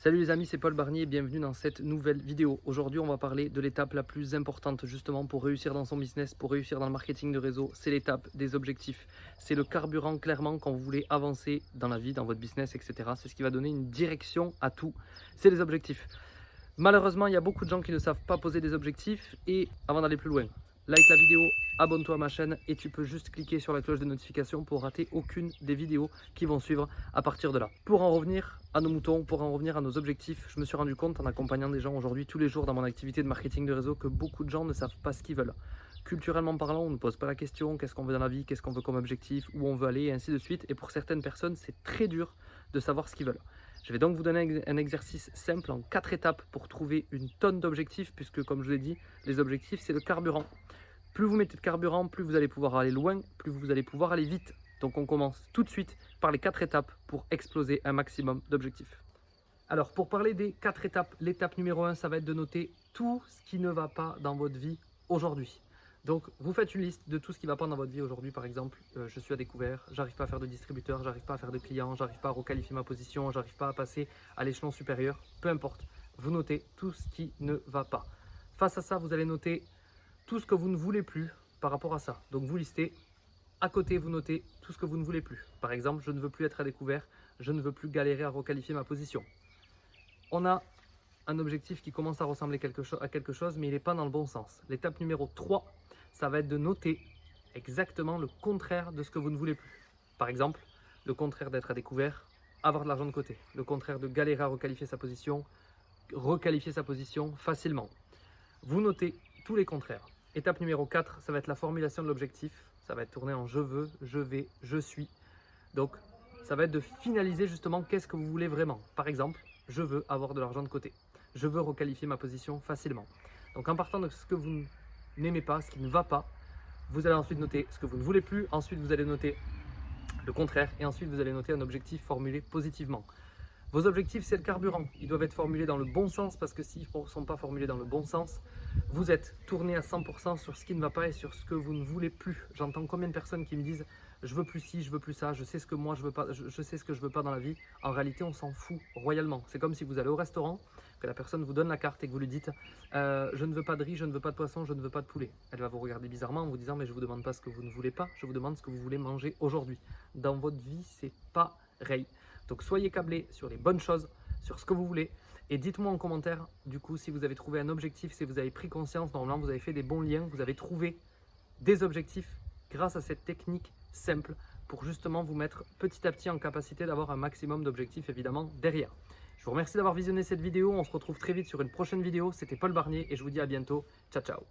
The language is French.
Salut les amis, c'est Paul Barnier et bienvenue dans cette nouvelle vidéo. Aujourd'hui, on va parler de l'étape la plus importante justement pour réussir dans son business, pour réussir dans le marketing de réseau. C'est l'étape des objectifs. C'est le carburant clairement quand vous voulez avancer dans la vie, dans votre business, etc. C'est ce qui va donner une direction à tout. C'est les objectifs. Malheureusement, il y a beaucoup de gens qui ne savent pas poser des objectifs et avant d'aller plus loin, like la vidéo, abonne-toi à ma chaîne et tu peux juste cliquer sur la cloche de notification pour rater aucune des vidéos qui vont suivre à partir de là. Pour en revenir à nos moutons, pour en revenir à nos objectifs, je me suis rendu compte en accompagnant des gens aujourd'hui tous les jours dans mon activité de marketing de réseau que beaucoup de gens ne savent pas ce qu'ils veulent. Culturellement parlant, on ne pose pas la question qu'est-ce qu'on veut dans la vie, qu'est-ce qu'on veut comme objectif, où on veut aller et ainsi de suite. Et pour certaines personnes, c'est très dur de savoir ce qu'ils veulent. Je vais donc vous donner un exercice simple en 4 étapes pour trouver une tonne d'objectifs puisque comme je vous l'ai dit, les objectifs c'est le carburant. Plus vous mettez de carburant, plus vous allez pouvoir aller loin, plus vous allez pouvoir aller vite. Donc on commence tout de suite par les 4 étapes pour exploser un maximum d'objectifs. Alors pour parler des 4 étapes, l'étape numéro 1, ça va être de noter tout ce qui ne va pas dans votre vie aujourd'hui. Donc vous faites une liste de tout ce qui ne va pas dans votre vie aujourd'hui. Par exemple, je suis à découvert, j'arrive pas à faire de distributeur, j'arrive pas à faire de client, j'arrive pas à requalifier ma position, j'arrive pas à passer à l'échelon supérieur, peu importe. Vous notez tout ce qui ne va pas. Face à ça, vous allez noter tout ce que vous ne voulez plus par rapport à ça. Donc vous listez, à côté vous notez tout ce que vous ne voulez plus. Par exemple, je ne veux plus être à découvert, je ne veux plus galérer à requalifier ma position. On a un objectif qui commence à ressembler à quelque chose, mais il n'est pas dans le bon sens. L'étape numéro 3, ça va être de noter exactement le contraire de ce que vous ne voulez plus. Par exemple, le contraire d'être à découvert, avoir de l'argent de côté. Le contraire de galérer à requalifier sa position facilement. Vous notez tous les contraires. Étape numéro 4, ça va être la formulation de l'objectif. Ça va être tourné en je veux, je vais, je suis. Donc, ça va être de finaliser justement qu'est-ce que vous voulez vraiment. Par exemple, je veux avoir de l'argent de côté. Je veux requalifier ma position facilement. Donc en partant de ce que vous n'aimez pas, ce qui ne va pas, vous allez ensuite noter ce que vous ne voulez plus. Ensuite, vous allez noter le contraire. Et ensuite, vous allez noter un objectif formulé positivement. Vos objectifs, c'est le carburant. Ils doivent être formulés dans le bon sens parce que s'ils ne sont pas formulés dans le bon sens, vous êtes tourné à 100% sur ce qui ne va pas et sur ce que vous ne voulez plus. J'entends combien de personnes qui me disent « je veux plus ci, je veux plus ça, je sais ce que moi je veux pas, je sais ce que je veux pas dans la vie ». En réalité, on s'en fout royalement. C'est comme si vous allez au restaurant, que la personne vous donne la carte et que vous lui dites je ne veux pas de riz, je ne veux pas de poisson, je ne veux pas de poulet ». Elle va vous regarder bizarrement en vous disant « mais je ne vous demande pas ce que vous ne voulez pas, je vous demande ce que vous voulez manger aujourd'hui ». Dans votre vie, c'est pareil. Donc soyez câblés sur les bonnes choses, sur ce que vous voulez. Et dites-moi en commentaire, du coup, si vous avez trouvé un objectif, si vous avez pris conscience, normalement vous avez fait des bons liens, vous avez trouvé des objectifs grâce à cette technique simple pour justement vous mettre petit à petit en capacité d'avoir un maximum d'objectifs évidemment derrière. Je vous remercie d'avoir visionné cette vidéo, on se retrouve très vite sur une prochaine vidéo. C'était Paul Barnier et je vous dis à bientôt. Ciao ciao.